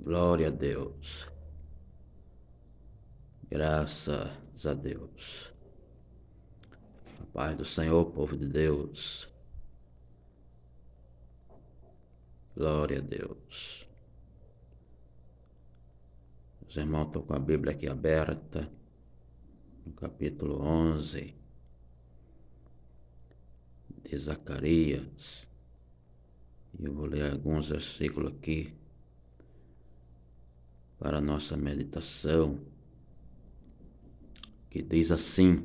Glória a Deus. Graças a Deus. A paz do Senhor, povo de Deus. Glória a Deus. Os irmãos estão com a Bíblia aqui aberta, no capítulo 11 de Zacarias. E eu vou ler alguns versículos aqui para a nossa meditação, que diz assim.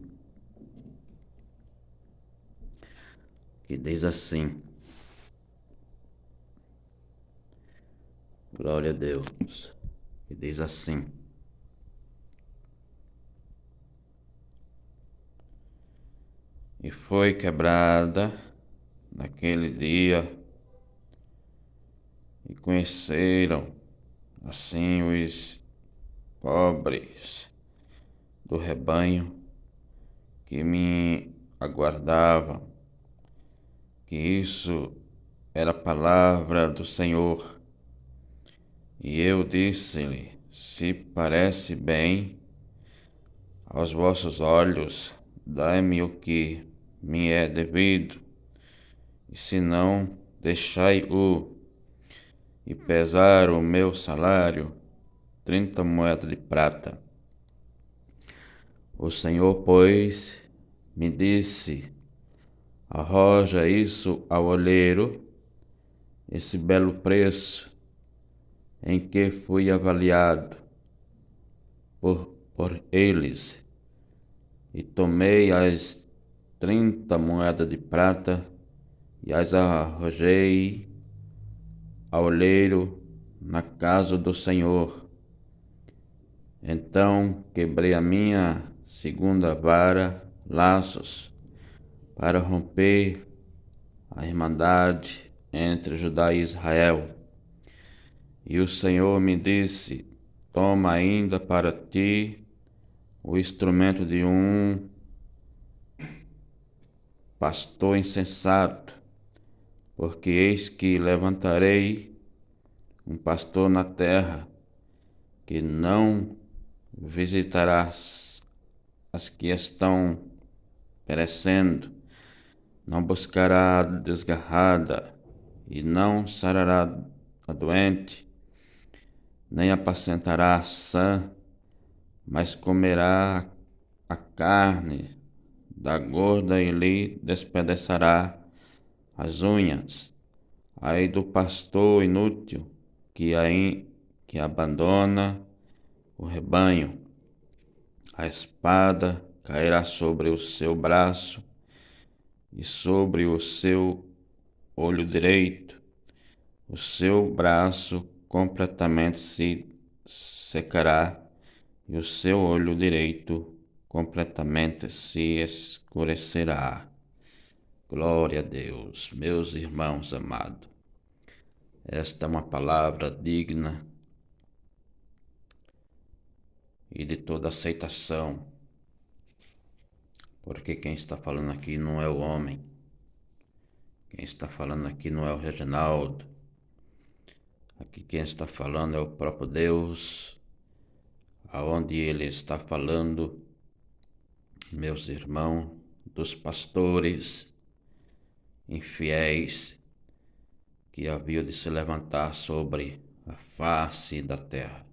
Glória a Deus. Que diz assim: e foi quebrada naquele dia, e conheceram assim os pobres do rebanho que me aguardavam, que isso era a palavra do Senhor. E eu disse-lhe: se parece bem aos vossos olhos, dai-me o que me é devido, e se não, deixai-o, e pesar o meu salário, 30 moedas de prata. O Senhor, pois, me disse: arroja isso ao oleiro, esse belo preço em que fui avaliado por eles. E tomei as 30 moedas de prata e as arrojei ao oleiro na casa do Senhor. Então quebrei a minha segunda vara, laços, para romper a irmandade entre Judá e Israel. E o Senhor me disse: toma ainda para ti o instrumento de um pastor insensato, porque eis que levantarei um pastor na terra, que não visitará as que estão perecendo, não buscará a desgarrada, e não sarará a doente, nem apacentará a sã, mas comerá a carne da gorda e lhe despedaçará as unhas. Ai do pastor inútil que abandona o rebanho. A espada cairá sobre o seu braço e sobre o seu olho direito. O seu braço completamente se secará e o seu olho direito completamente se escurecerá. Glória a Deus, meus irmãos amados. Esta é uma palavra digna e de toda aceitação, porque quem está falando aqui não é o homem, quem está falando aqui não é o Reginaldo, aqui quem está falando é o próprio Deus, aonde ele está falando, meus irmãos, dos pastores infiéis que haviam de se levantar sobre a face da terra.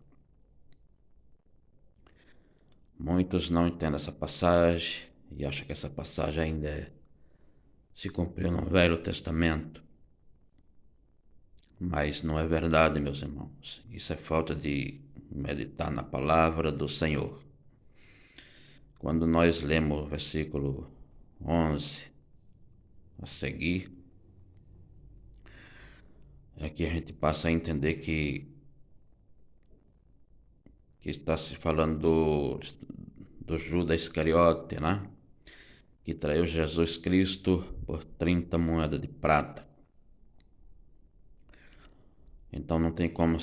Muitos não entendem essa passagem e acham que essa passagem ainda se cumpriu no Velho Testamento. Mas não é verdade, meus irmãos. Isso é falta de meditar na palavra do Senhor. Quando nós lemos o versículo 11 a seguir, é que a gente passa a entender que está se falando do Judas Iscariote, né? Que traiu Jesus Cristo por 30 moedas de prata. Então não tem como,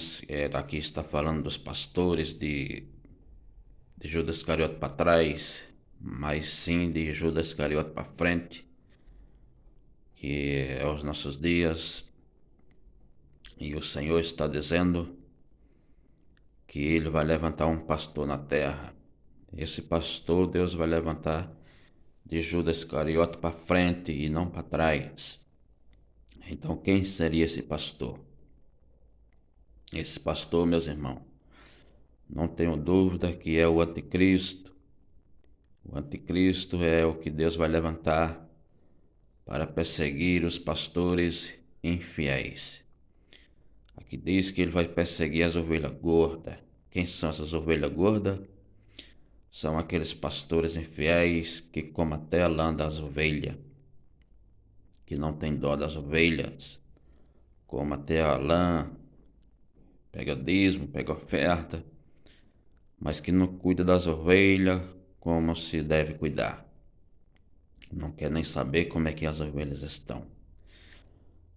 aqui está falando dos pastores de Judas Iscariote para trás, mas sim de Judas Iscariote para frente, que é os nossos dias. E o Senhor está dizendo que ele vai levantar um pastor na terra. Esse pastor Deus vai levantar de Judas Iscariote para frente e não para trás. Então quem seria esse pastor? Esse pastor, meus irmãos, não tenho dúvida que é o anticristo. O anticristo é o que Deus vai levantar para perseguir os pastores infiéis. Aqui diz que ele vai perseguir as ovelhas gordas. Quem são essas ovelhas gordas? São aqueles pastores infiéis que comem até a lã das ovelhas, que não tem dó das ovelhas, comem até a lã, pega dízimo, pega oferta, mas que não cuida das ovelhas como se deve cuidar. Não quer nem saber como é que as ovelhas estão.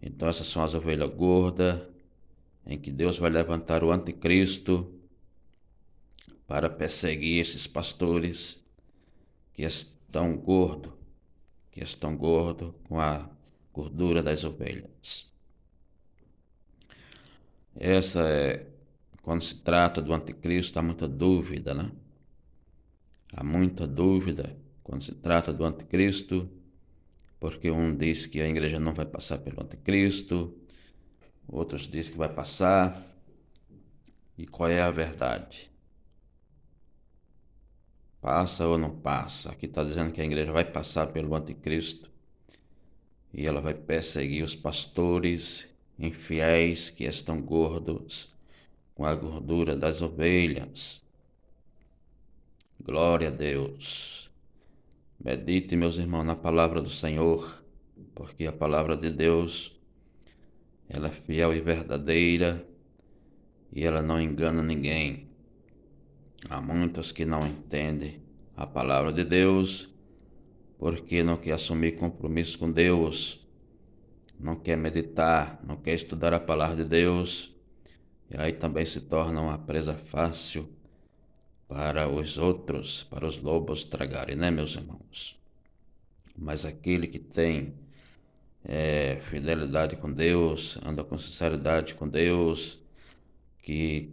Então essas são as ovelhas gordas, em que Deus vai levantar o anticristo para perseguir esses pastores que estão gordos, com a gordura das ovelhas. Quando se trata do anticristo, há muita dúvida, né? Há muita dúvida quando se trata do anticristo, porque um diz que a igreja não vai passar pelo anticristo, outros dizem que vai passar. E qual é a verdade? Passa ou não passa? Aqui está dizendo que a igreja vai passar pelo anticristo e ela vai perseguir os pastores infiéis que estão gordos com a gordura das ovelhas. Glória a Deus. Medite, meus irmãos, na palavra do Senhor, porque a palavra de Deus, ela é fiel e verdadeira e ela não engana ninguém. Há muitos que não entendem a palavra de Deus porque não quer assumir compromisso com Deus, não quer meditar, não quer estudar a palavra de Deus, e aí também se torna uma presa fácil para os outros, para os lobos tragarem, né, meus irmãos? Mas aquele que tem fidelidade com Deus, anda com sinceridade com Deus, que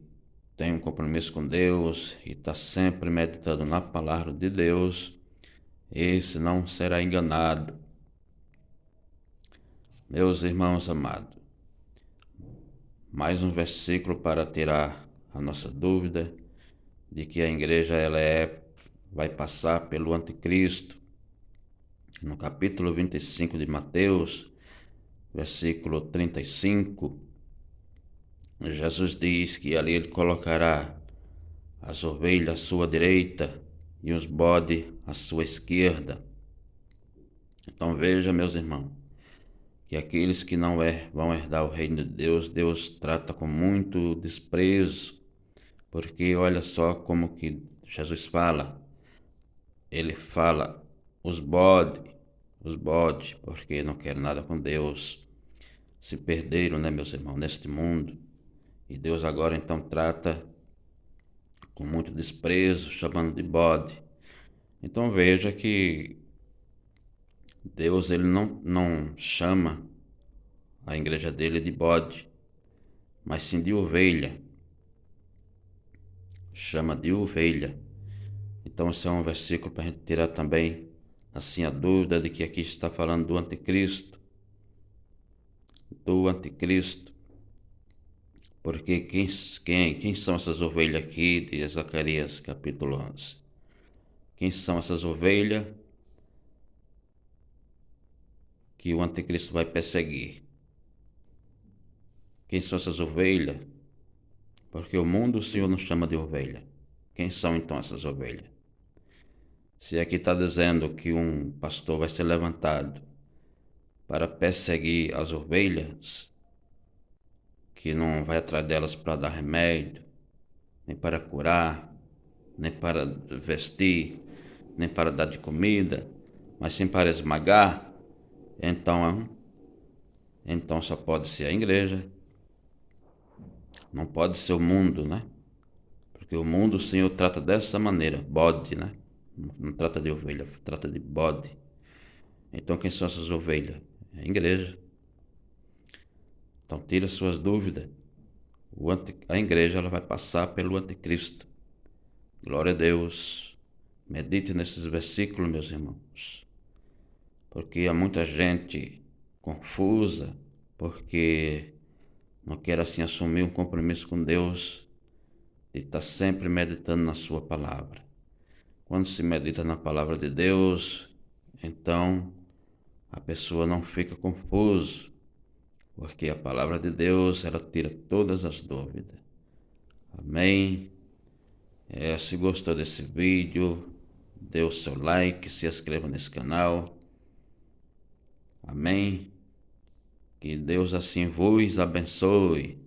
tem um compromisso com Deus e está sempre meditando na palavra de Deus, esse não será enganado. Meus irmãos amados, mais um versículo para tirar a nossa dúvida de que a igreja vai passar pelo anticristo. No capítulo 25 de Mateus, versículo 35, Jesus diz que ali ele colocará as ovelhas à sua direita e os bodes à sua esquerda. Então veja, meus irmãos, que aqueles que não vão herdar o reino de Deus, Deus trata com muito desprezo, porque olha só como que Jesus fala. Ele fala os bodes, porque não querem nada com Deus, se perderam, né, meus irmãos, neste mundo, e Deus agora então trata com muito desprezo, chamando de bode. Então veja que Deus ele não chama a igreja dele de bode, mas sim de ovelha. Chama de ovelha. Então esse é um versículo para a gente tirar também assim a dúvida de que aqui está falando do anticristo. Do anticristo. Porque quem são essas ovelhas aqui de Zacarias capítulo 11? Quem são essas ovelhas que o anticristo vai perseguir? Quem são essas ovelhas? Porque o mundo o Senhor não chama de ovelha. Quem são então essas ovelhas? Se aqui está dizendo que um pastor vai ser levantado para perseguir as ovelhas, que não vai atrás delas para dar remédio, nem para curar, nem para vestir, nem para dar de comida, mas sim para esmagar, então só pode ser a igreja. Não pode ser o mundo, né? Porque o mundo o Senhor trata dessa maneira, bode, né? Não trata de ovelha, trata de bode. Então quem são essas ovelhas? É a igreja. Então tira suas dúvidas. a igreja ela vai passar pelo anticristo. Glória a Deus. Medite nesses versículos, meus irmãos. Porque há muita gente confusa, porque não quer assim assumir um compromisso com Deus de estar sempre meditando na sua palavra. Quando se medita na palavra de Deus, então a pessoa não fica confusa, porque a palavra de Deus, ela tira todas as dúvidas. Amém? Se gostou desse vídeo, dê o seu like, se inscreva nesse canal. Amém? Que Deus assim vos abençoe.